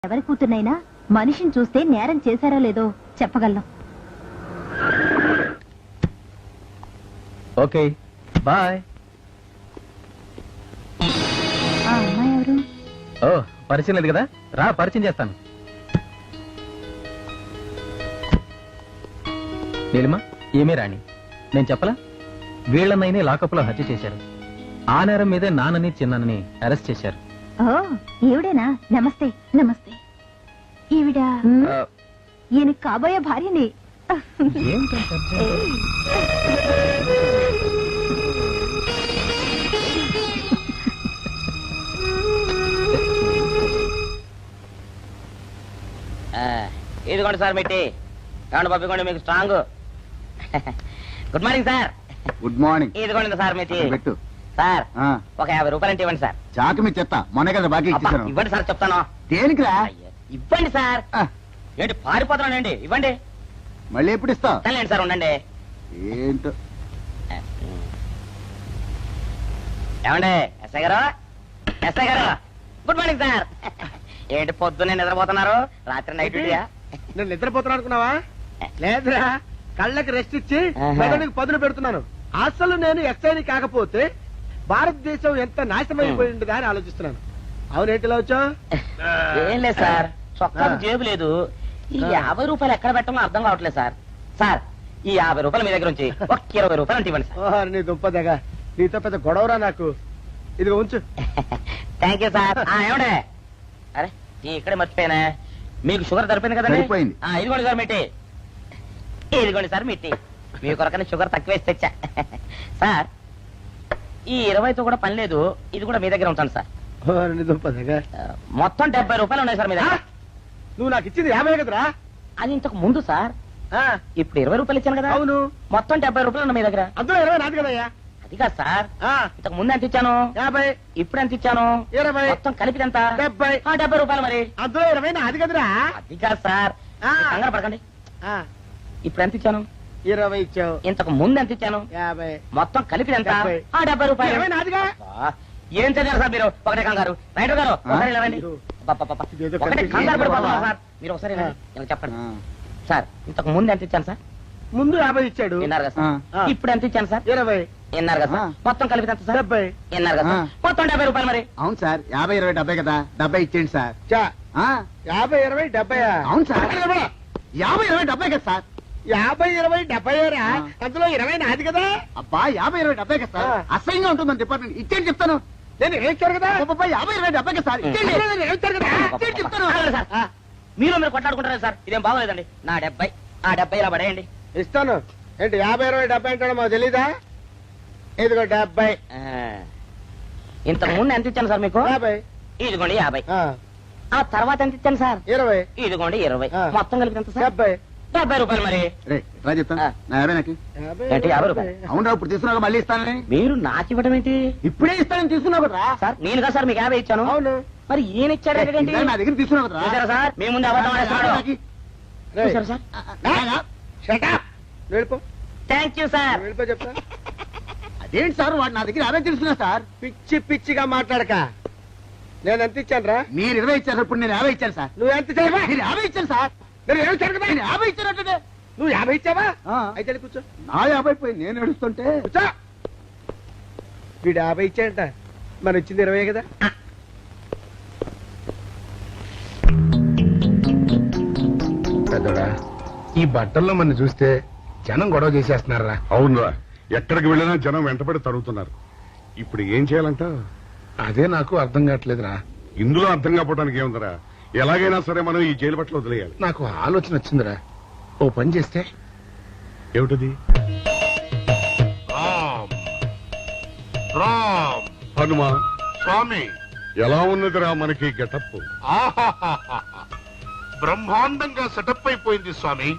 ఎవరి కూతుర్నైనా మనిషిని చూస్తే నేరం చేశారో లేదో చెప్పగలం. Okay bye. ఆ అమ్మాయి ఎవరు? ఓ పరిచయం లేదు కదా, రా పరిచయం చేస్తాను. నీలిమా ఏమే రాణి, నేను చెప్పలా వీళ్ళనైనా లాకప్లో హత్య చేశారు. ఆ నేరం మీదే నాన్నని చిన్నని అరెస్ట్ చేశారు. ఓ ఈవిడేనా? నమస్తే. నమస్తే. ఈవిడ ఈయన కాబోయే భార్యని. ఇదిగోండి సార్ మిట్టి, ఏమండి పంపించండి మీకు strong. Good morning sir. Good morning. ఇదిగోండి సార్ మిట్టి. పెట్టు సార్ ఒక 50 రూపాయలు అంటే ఇవ్వండి సార్. చాకు మీ చెత్త మొన్న కదా బాకీ ఇచ్చేసాను. ఇవ్వండి సార్ చెప్తాను. దేనికిరా? ఇవ్వండి సార్. ఏంటి పారిపోతున్నానండి? ఇవ్వండి. మళ్ళీ ఎప్పుడు ఇస్తావు? తల్లండి సార్, ఉండండి. ఏంటో. ఏమండి ఎస్ఐ గారు, ఎస్ఐ గారు గుడ్ మార్నింగ్ సార్. ఏంటి పొద్దున్నే నిద్రపోతున్నారు? రాత్రి నైట్ డ్యూటీయా? నేను నిద్రపోతున్నా అనుకున్నావా? లేదురా, కళ్ళకి రెస్ట్ ఇచ్చి మెదడుకి పదును పెడుతున్నాను. అసలు నేను ఎస్ఐని కాకపోతే భారతదేశం ఎంత నాశనం అయిపోయింది అని ఆలోచిస్తున్నాను. అవునేంటిలా వచ్చా? ఏం లేదు సార్, చొక్కాకు జేబు లేదు. ఈ 50 రూపాయలు ఎక్కడ పెట్టాలో అర్థం కావట్లేదు సార్. సార్ ఈ 50 రూపాయలు మీ దగ్గర నుంచి ఒక 20 రూపాయలు అంటే ఇవ్వండి సార్. ఓహో, నీ దుంపదగా, నీతో పెద్ద గొడవరా నాకు. ఇదిగో ఉంచు. Thank you sir. ఏమండే, అరే ఇక్కడే మర్చిపోయానే, మీకు షుగర్ సరిపోయింది కదండి? సరిపోయింది. ఇదిగోండి సార్ మిట్టి. ఇదిగోండి సార్ మిట్టి, మీ కొరకనే షుగర్ తక్కువ వేసి తెచ్చా. సార్ ఈ 20తో కూడా పని లేదు, ఇది కూడా మీ దగ్గర ఉంటాను సార్. నీ దుంపదగా, మొత్తం 70 రూపాయలు ఉన్నాయి సార్ మీ దగ్గర. నువ్వు నాకు ఇచ్చింది 50 కదరా? అది ఇంతకు ముందు సార్, ఇప్పుడు 20 రూపాయలు ఇచ్చాను కదా. అవును, మొత్తం 70 రూపాయలు ఉన్నాయి మీ దగ్గర. అందులో 20 నాది కదయ్యా. అది కాదు సార్, ఇంతకు ముందు ఎంత ఇచ్చాను? 50. ఇప్పుడు ఎంత ఇచ్చాను? 20. మొత్తం కలిపి ఎంత? 70. 70 రూపాయలు. మరి అందులో 20 నాది కదరా? అది కాదు సార్, కంగారు పడకండి. ఇప్పుడు ఎంత ఇచ్చాను? 20 ఇచ్చావు. ఇంతకు ముందు ఎంత ఇచ్చాను? 50. మొత్తం కలిపి ఎంత? 70. 70 రూపాయలు. 20 నాదిగా. ఏం చదివారు సార్ మీరు? ఒకటే కంగారు. రైటర్ గారు ఒకసారి ఇలా రండి. ఒకటే కంగారు పడిపోతున్నారు సార్. మీరు ఒకసారి ఇలా రండి. ఇలా చెప్పండి సార్. ఇంతకు ముందు ఎంత ఇచ్చాను సార్? ముందు 50 ఇచ్చాడు. విన్నారు కదా సార్. ఇప్పుడు ఎంత ఇచ్చాను సార్? 20. విన్నారు కదా సార్. మొత్తం కలిపి ఎంత సార్? 70. విన్నారు కదా సార్. మొత్తం 70 రూపాయలు. మరి అవును సార్, 50, 20, 70 కదా. 70 ఇచ్చేయండి సార్. 50, 20, 70. అవును సార్, 50, 20, 70 కదా సార్. 50, 20, 70 అందులో 20 నాది కదా. అబ్బా 50, 20, 70 కదా సార్. అసహ్యంగా ఉంటుంది మన డిపార్ట్మెంట్. ఇచ్చేయండి చెప్తాను. నేను ఇచ్చారు కదా. 50, 20, 70 కదా సార్. ఇచ్చేయండి. ఇచ్చారు కదా. ఇచ్చేయండి చెప్తాను. సార్ మీరు కొట్లాడుకుంటారా సార్? ఇదేం బాగోలేదండి. నా 70 ఆ 70 ఇలా పడేయండి. ఇస్తాను. ఏంటి 50, 20, 70 అంటాడు మాకు తెలీదా? ఇదిగో 70. ఇంతకు ముందు ఎంత ఇచ్చాను సార్ మీకు? 50. ఇదిగోండి 50. ఆ తర్వాత ఎంత ఇచ్చాను సార్? 20. ఇదిగోండి 20. మొత్తం కలిపి ఎంత సార్? 70. 70 రూపాయలు. మరి రే రా చెప్తాను. నా 50 నాకు. ఏంటి 50 రూపాయలు? అవును, ఇప్పుడు తీసుకున్నాక మళ్ళీ ఇస్తానని. మీరు నాకు ఇవ్వడం ఏంటి? ఇప్పుడే ఇస్తానని తీసుకున్నావు కదా సార్ నేను కదా సార్ మీకు 50 ఇచ్చాను. అవును. మరి ఈయన ఇచ్చాడు ఏంటి? నా దగ్గర తీసుకున్నావు కదా. చూసారా సార్, మీ ముందు అబద్ధం ఆడేస్తున్నాడు. చూసారా సార్? Shut up. వెళ్ళిపో. Thank you sir. వెళ్ళిపో చెప్తా. అదేంటి సార్, వాడు నా దగ్గర 50 తీసుకున్నా సార్. పిచ్చి పిచ్చిగా మాట్లాడక. నేను ఎంత ఇచ్చాను రా? మీరు 20 ఇచ్చారు, ఇప్పుడు నేను 50 ఇచ్చాను సార్. నువ్వు ఎంత ఇచ్చావా? మీరు 50 ఇచ్చాను సార్. నేను 20 ఇచ్చాను కదా. నేను 50 ఇచ్చానంటే నువ్వు 50 ఇచ్చావా? అయితే కూర్చో. నా 50 పోయి నేను ఏడుస్తుంటే. కూర్చో. వీడు 50 ఇచ్చాడంట, మనం ఇచ్చింది 20 కదా. పెద్దోడా, ఈ బట్టల్లో మన చూస్తే జనం గొడవ చేసేస్తున్నారా? అవునరా, ఎక్కడికి వెళ్ళినా జనం వెంటపడి తరుగుతున్నారు. ఇప్పుడు ఏం చేయాలంట? అదే నాకు అర్థం కావట్లేదురా. ఇందులో అర్థం కాకపోవడానికి ఏముందరా? ఎలాగైనా సరే మనం ఈ జైలు బట్టలు వదిలేయాలి. నాకు ఆలోచన వచ్చిందిరా. ఓ పని చేస్తే. ఏమిటది? హనుమా స్వామి, ఎలా ఉన్నదిరా మనకి గెటప్? బ్రహ్మాండంగా సెటప్ అయిపోయింది స్వామి.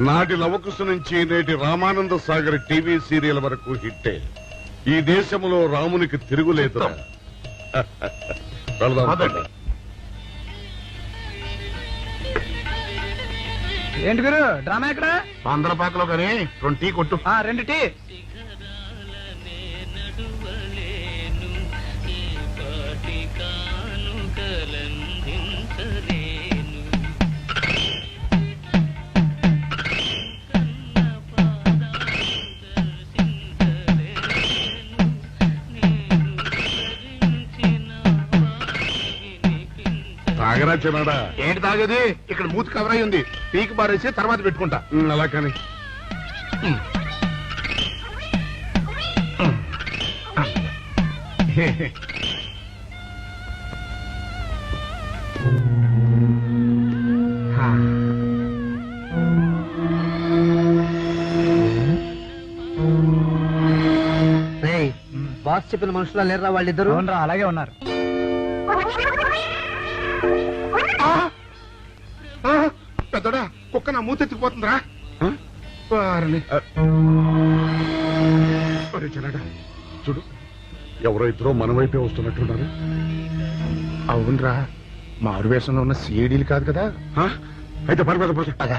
నాటి లవకుశ నుంచి నేటి రామానంద సాగర్ టీవీ సీరియల్ వరకు హిట్టే. ఈ దేశంలో రామునికి తిరుగులేదురా. వెళదాం. ఏంటి గురు డ్రామా ఎక్కడ? ఆంధ్రపాకలో కానీ 2 టీ కొట్టు. 2 టీ. కాను కలందించలే తాగరా చిన్నాడా. ఏంటి తాగేది? ఇక్కడ మూతి కవర్ అయి ఉంది, పీకి బారేసి తర్వాత పెట్టుకుంటా. అలా కానీ బాస్ చెప్పిన మనుషులా లేరా వాళ్ళిద్దరు? అలాగే ఉన్నారు. పెద్దడా కుక్క నా మూతెత్తిపోతుందిరా. వారిని. ఒరే చిన్నడా, చూడు, ఎవరో ఇద్దరు మన వైపే వస్తున్నట్టున్నారు. అవునరా, మారు వేషంలో ఉన్న సీడీలు కాదు కదా. ఆ? అయితే పద.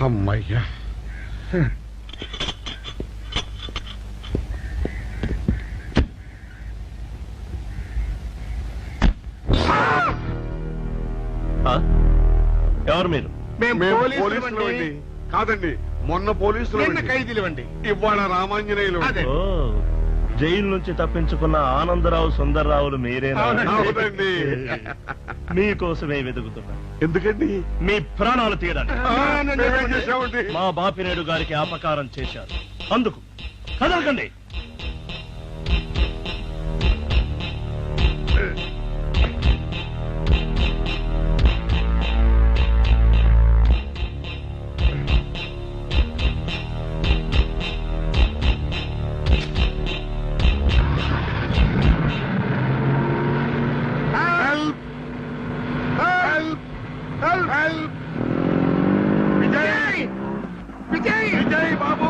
అమ్మయ్యా. ఎవరు మీరు? మేము పోలీసులమండి. కాదండి, మొన్న పోలీసులు, నిన్న ఖైదీలు అండి. ఇవాళ రామాంజనేయులు. అదే. ఓ, జైలు నుంచి తప్పించుకున్న ఆనందరావు సుందర్రావులు మీరేనా? అవునండి. మీకోసమే వెతుకుతున్నా. ఎందుకండి? మీ ప్రాణాలు తీయడానికి. మేమేం చేశామండి? మా బాపినేడు గారికి అపకారం చేశారు, అందుకు కదలకండి. విజయ్ బాబు,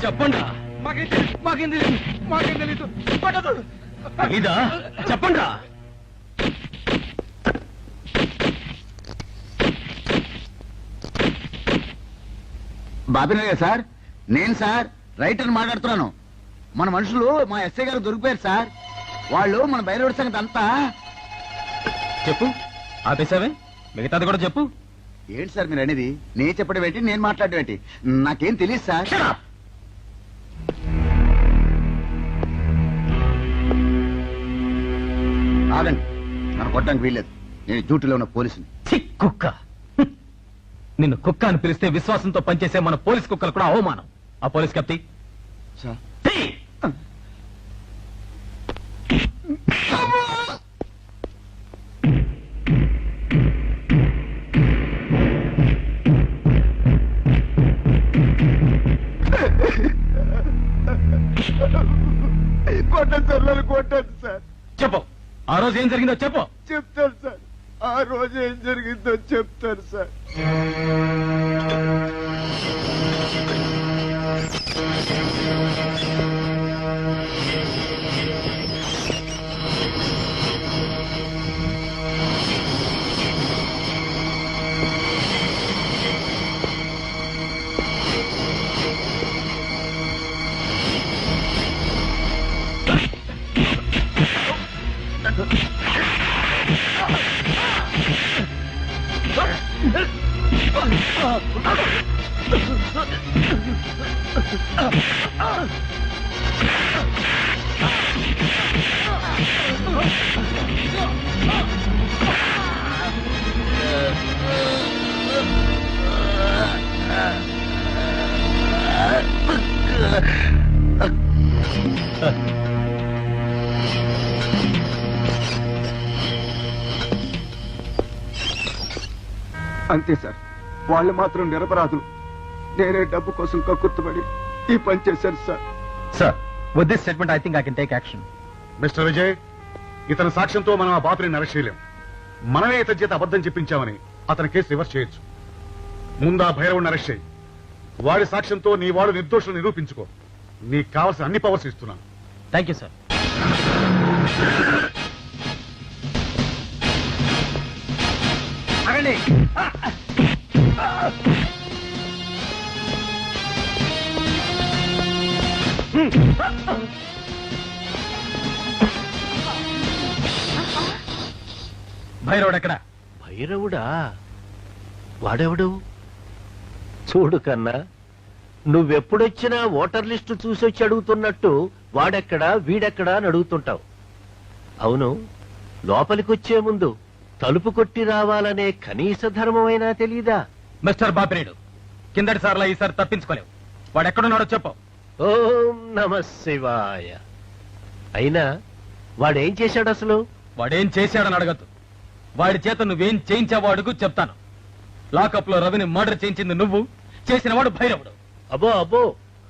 చెప్పండి. మాకేం తెలీదు. తెలీదా? చెప్పండి. బాబినయ్య సార్, నేను సార్ రైటర్ మాట్లాడుతున్నాను. మన మనుషులు మా ఎస్ఐ గారు దొరికిపోయారు సార్. వాళ్ళు మన బయలుదేరి సంగతి అంతా. చెప్పు, ఆపేసావే? మిగతాది కూడా చెప్పు. ఏంటి సార్ మీరు అనేది? నేను చెప్పడం ఏంటి, నేను మాట్లాడడం ఏంటి? నాకేం తెలియదు సార్. ఆగండి, నన్ను కొట్టడానికి వీల్లేదు. నేను డ్యూటీలో ఉన్న పోలీసుని. ఛీ, కుక్క! నిన్ను కుక్క అని పిలిస్తే విశ్వాసంతో పనిచేసే మన పోలీస్ కుక్కలు కూడా అవమానం. ఆ పోలీస్ కప్తి సార్ కొట్టండి సార్, నన్ను కొట్టండి సార్. చెప్పు, ఆ రోజు ఏం జరిగిందో చెప్పు. చెప్తాను సార్, ఆ రోజు ఏం జరిగిందో చెప్తాను సార్. అంతే సార్, వాళ్ళు మాత్రం నిరపరాధులు. నేనే డబ్బు కోసం కక్కుర్తుపడి ఈ పని చేశాను sir. Sir, with this statement I think I can take action. Mister Vijay, ఇతని సాక్ష్యంతో మనం ఆ బాపుని అరెస్ట్ చేయలేం. మనమే ఇతని చేత అబద్ధం చెప్పించామని అతని కేసు రివర్స్ చేయొచ్చు. ముందు ఆ భైరవుడిని అరెస్ట్ చేయి. వాడి సాక్ష్యంతో నీ వాడు నిర్దోషులు నిరూపించుకో. నీకు కావాల్సిన అన్ని పవర్స్ ఇస్తున్నాను. Thank you sir. భైరవుడు ఎక్కడ? భైరవుడా? వాడెవడు? చూడు కన్నా, నువ్వెప్పుడొచ్చినా ఓటర్ లిస్టు చూసొచ్చి అడుగుతున్నట్టు వాడెక్కడా వీడెక్కడా అని అడుగుతుంటావు. అవును, లోపలికొచ్చే ముందు తలుపు కొట్టి రావాలనే కనీస ధర్మమైనా తెలీదా? మిస్టర్ బాపిరేడు, కిందటి సార్లా ఈసారి తప్పించుకోలేవు. వాడు ఎక్కడున్నాడో చెప్పు. ఓం నమ శివాయ. అయినా వాడేం చేశాడు అసలు? వాడేం చేశాడని అడగద్దు. వాడి చేత నువ్వేం చేయించావో అడుగు, చెప్తాను. లాకప్ లో రవిని మర్డర్ చేయించింది నువ్వు, చేసిన వాడు భైరవుడు. అబ్బో అబ్బో,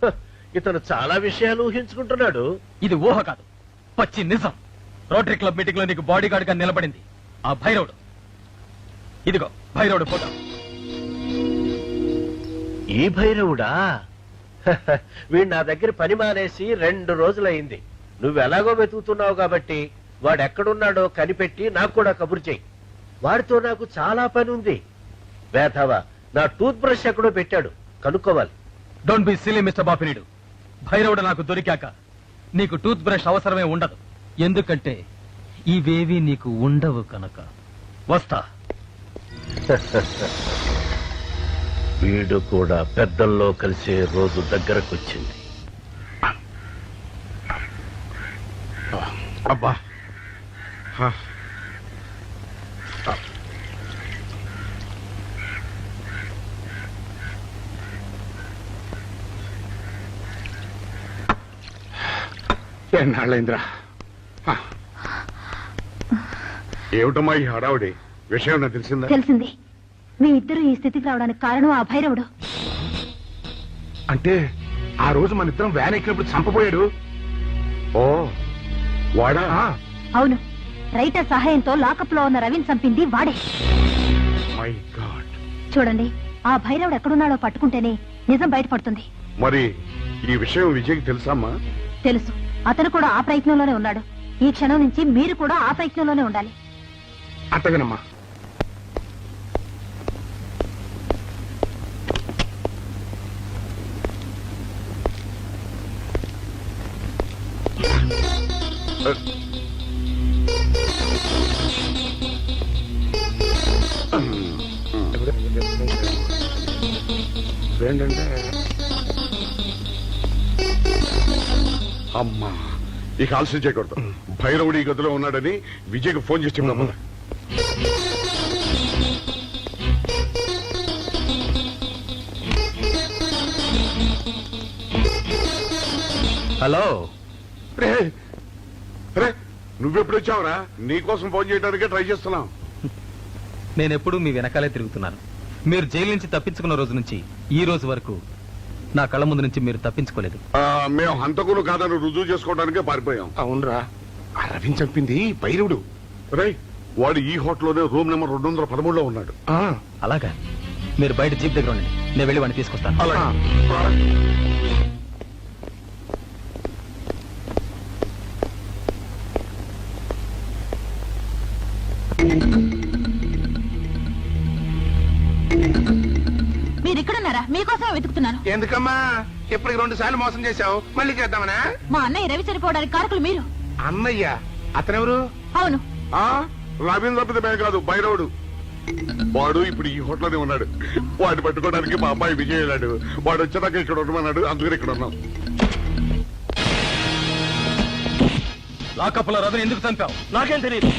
హ, ఇతను చాలా విషయాలు ఊహించుకుంటున్నాడు. ఇది ఊహ కాదు, పచ్చి నిజం. రోటరీ క్లబ్ మీటింగ్ లో నీకు బాడీ గార్డ్ గా నిలబడింది ఆ భైరవుడు. ఇదిగో భైరవుడు ఫోటో. ఈ భైరవుడా? హ, వీడు నా దగ్గర పని మానేసి 2 రోజులైంది. నువ్వెలాగో వెతుకుతున్నావు కాబట్టి వాడెక్కడున్నాడో కనిపెట్టి నాకు కూడా కబురు చెయ్యి. వాడితో నాకు చాలా పని ఉంది. వేధవా, నా టూత్ బ్రష్ ఎక్కడో పెట్టాడు, కనుక్కోవాలి. Don't be silly mister Bapineedu. భైరవుడు నాకు దొరికాక నీకు టూత్ బ్రష్ అవసరమే ఉండదు. ఎందుకంటే ఇవేవి నీకు ఉండవు కనుక. వస్తా. వీడు కూడా పెద్దల్లో కలిసే రోజు దగ్గరకొచ్చింది. అబ్బా, ఎన్నాళ్ళైందిరా? ఏమిటమ్మా ఈ హడావుడి? విషయం నాకు తెలిసిందా? తెలిసింది. మీ ఇద్దరు ఈ స్థితికి రావడానికి కారణం ఆ భైరవుడు. అంటే ఆ రోజు మన ఇద్దరం వ్యాన్ ఎక్కినప్పుడు చంపబోయాడు. ఓ వాడా? అవును, రైటర్ సహాయంతో లాకప్ లో ఉన్న రవిని చంపింది వాడే. My God. చూడండి, ఆ భైరవుడు ఎక్కడున్నాడో పట్టుకుంటేనే నిజం బయటపడుతుంది. మరి ఈ విషయం విజయ్కి తెలుసమ్మా? తెలుసు. అతను కూడా ఆ ప్రయత్నంలోనే ఉన్నాడు. ఈ క్షణం నుంచి మీరు కూడా ఆ ప్రయత్నంలోనే ఉండాలి. అట్టగనమ్మా. ఏంటంటే అమ్మా ఇక ఆలస్యం చేయకూడదు. భైరవుడు ఈ గదిలో ఉన్నాడని విజయ్కి ఫోన్ చేసి చెప్తాము. హలో. రే రే నువ్వెప్పుడు వచ్చావురా? నీకోసం ఫోన్ చేయడానికే ట్రై చేస్తున్నాం. నేనెప్పుడు మీ వెనకాలే తిరుగుతున్నాను. మీరు జైలు నుంచి తప్పించుకున్న రోజు నుంచి ఈ రోజు వరకు నా కళ్ళ ముందు నుంచి మీరు తప్పించుకోలేదు. మేము హంతకులు కాదని రుజువు చేసుకోవడానికే పారిపోయాం. అవునరా, ఆ రవిని చంపింది భైరవుడు. రే వాడు ఈ హోటల్లోనే రూమ్ నెంబర్ 213లో ఉన్నాడు. అలాగా? మీరు బయట జీప్ దగ్గర ఉండండి, నేను వెళ్ళి వాడిని తీసుకొస్తాను. అలాగే. మీరు ఇక్కడున్నారా? మీకోసమే వెతుకుతున్నాను. ఎందుకమ్మా ఇప్పటికి 2 సార్లు మోసం చేశావు, మళ్ళీ చేద్దామనా? మా అన్నయ్య రవి చనిపోవడానికి కారకులు మీరు. అన్నయ్య అతనెవరు? అవును, రవీంద్ర తప్పితే కాదు, భైరవుడు. వాడు ఇప్పుడు ఈ హోటల్లోనే ఉన్నాడు. వాడిని పట్టుకోవడానికి మా అబ్బాయి విజయ్ వెళ్ళాడు. వాడు వచ్చేదాకా ఇక్కడ ఉండమన్నాడు, అందుకని ఇక్కడ ఉన్నాం. లాకప్లో రవిని ఎందుకు చంపావు? నాకేం తెలియదు.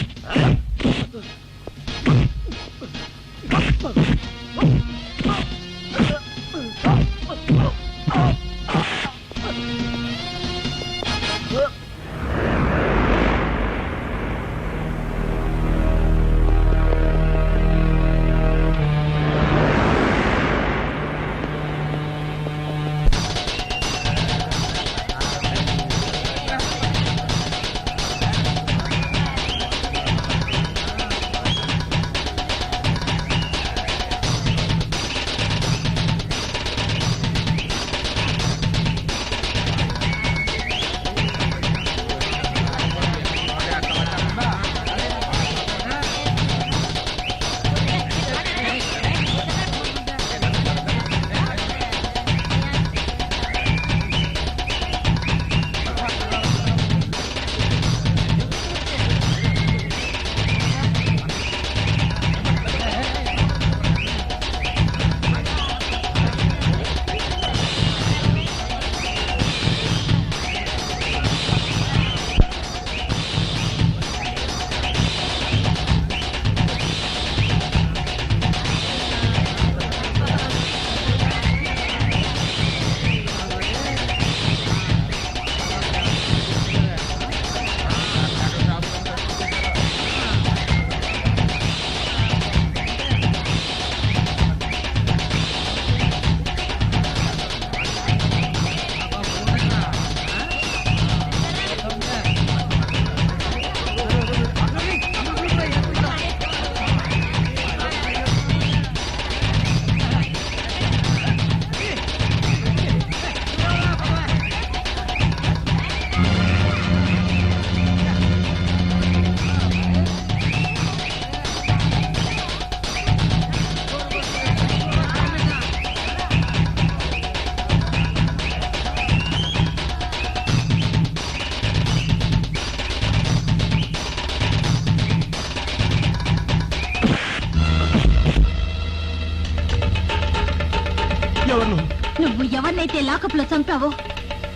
నువ్వు ఎవరినైతే లాకప్ లో చంపావో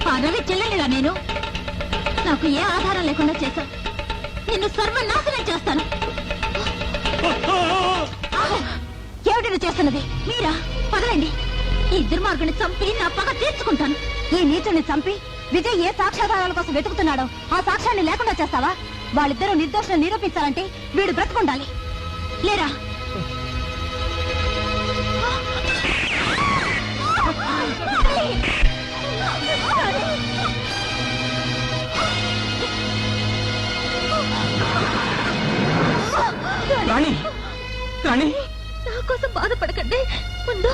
ఆ రవి చెల్లెలిగా నేను. నాకు ఏ ఆధారం లేకుండా చేశావు. నిన్ను సర్వనాశనం చేస్తాను. ఏమిటి చేస్తున్నది? మీరా? పదలండి. ఈ దుర్మార్గుని చంపి నా పగ తీర్చుకుంటాను. ఈ నీచుని చంపి విజయ్ ఏ సాక్ష్యాధారాల కోసం వెతుకుతున్నాడో ఆ సాక్ష్యాన్ని లేకుండా చేస్తావా? వాళ్ళిద్దరూ నిర్దోషులను నిరూపించాలంటే వీడు బ్రతుకుండాలి. లేరా? రాణి, రాణి, నా కోసం బాధపడకండి. ముందు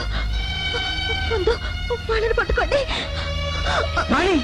ముందు వాళ్ళని పట్టుకోండి. రాణి,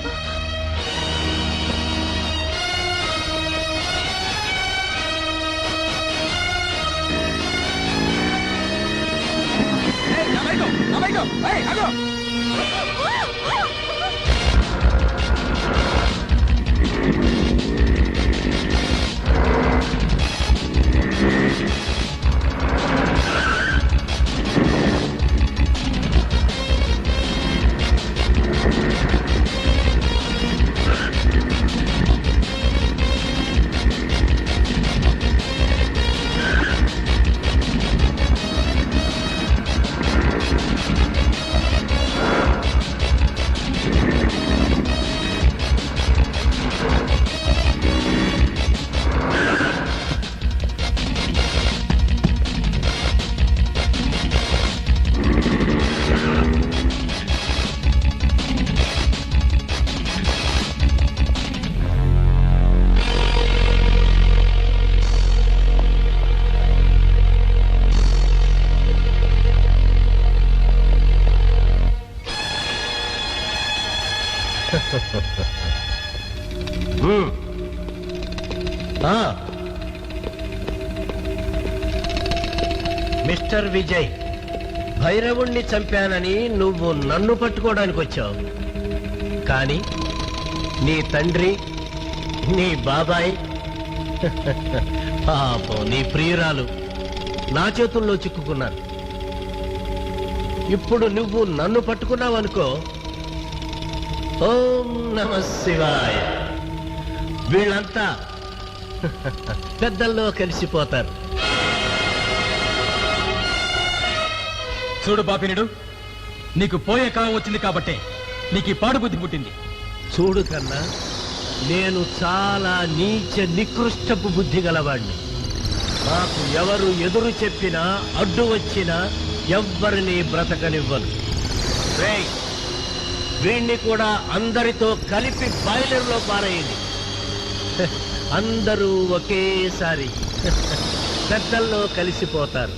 మిస్టర్ విజయ్, భైరవుణ్ణి చంపానని నువ్వు నన్ను పట్టుకోవడానికి వచ్చావు, కానీ నీ తండ్రి, నీ బాబాయ్, పాపం నీ ప్రియురాలు నా చేతుల్లో చిక్కుకున్నారు. ఇప్పుడు నువ్వు నన్ను పట్టుకున్నావనుకో, ఓం నమ శివాయ, వీళ్ళంతా పెద్దల్లో కలిసిపోతారు. చూడు బాపినుడు, నీకు పోయే కాలం వచ్చింది కాబట్టే నీకు ఈ పాడు బుద్ధి పుట్టింది. చూడు కన్నా, నేను చాలా నీచ నికృష్టపు బుద్ధి గలవాణ్ణి. నాకు ఎవరు ఎదురు చెప్పినా, అడ్డు వచ్చినా ఎవ్వరిని బ్రతకనివ్వను. రేయ్, వీణ్ణి కూడా అందరితో కలిపి బాయిలర్లో పారేయండి. అందరూ ఒకేసారి పెద్దల్లో కలిసిపోతారు.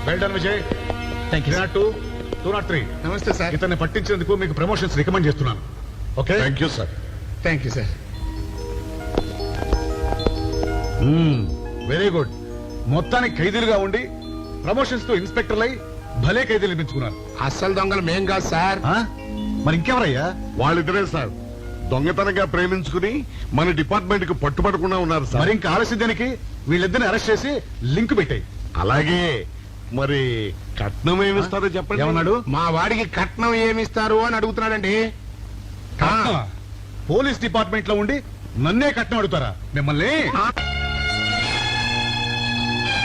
Well done Vijay. Thank you. 203 నమస్తే సార్. ఇతన్ని పట్టించేందుకు మీకు ప్రమోషన్స్ రికమెండ్ చేస్తున్నాను. Okay, thank you sir. Thank you sir. Very good. మొత్తానికి ఖైదీలుగా ఉండి ప్రమోషన్స్ తో ఇన్స్పెక్టర్లు అయి భలే ఖైదీలు నిపించుకున్నారు. అస్సలు దొంగలు మేం కాదు సార్. మరి ఇంకెవరయ్యా? వాళ్ళిద్దరే సార్ దొంగతనంగా ప్రేమించుకుని మన డిపార్ట్మెంట్ కు పట్టుబడకుండా ఉన్నారు మరి సార్. ఇంకా ఆలస్యం దానికి వీళ్ళిద్దరిని అరెస్ట్ చేసి లింక్ పెట్టాయి. అలాగే మరి కట్నం ఏమిస్తారో చెప్పండి. ఏమన్నాడు? మా వాడికి కట్నం ఏమిస్తారు అని అడుగుతున్నాడండి. కట్నమా? పోలీస్ డిపార్ట్మెంట్ లో ఉండి నన్నే కట్నం అడుగుతారా మిమ్మల్ని?